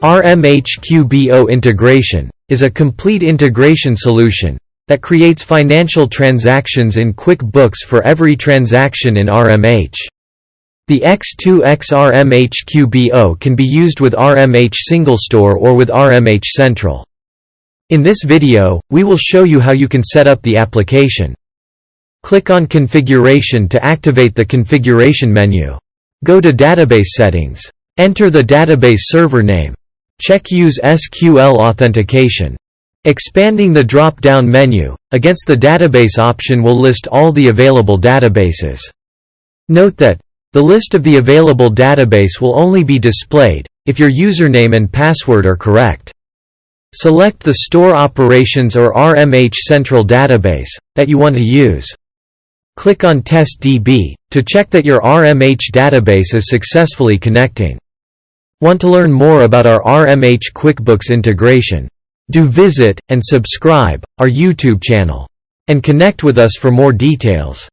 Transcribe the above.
RMH QuickBooks Integration is a complete integration solution that creates financial transactions in QuickBooks for every transaction in RMH. The x2x RMH QuickBooks can be used with RMH Single Store or with RMH Central. In this video, we will show you how you can set up the application. Click on Configuration to activate the configuration menu. Go to Database Settings. Enter the database server name. Check Use SQL Authentication. Expanding the drop-down menu, against the database option will list all the available databases. Note that the list of the available database will only be displayed if your username and password are correct. Select the Store Operations or RMH Central database that you want to use. Click on Test DB to check that your RMH database is successfully connecting. Want to learn more about our RMH QuickBooks integration? Do visit and subscribe our YouTube channel and connect with us for more details.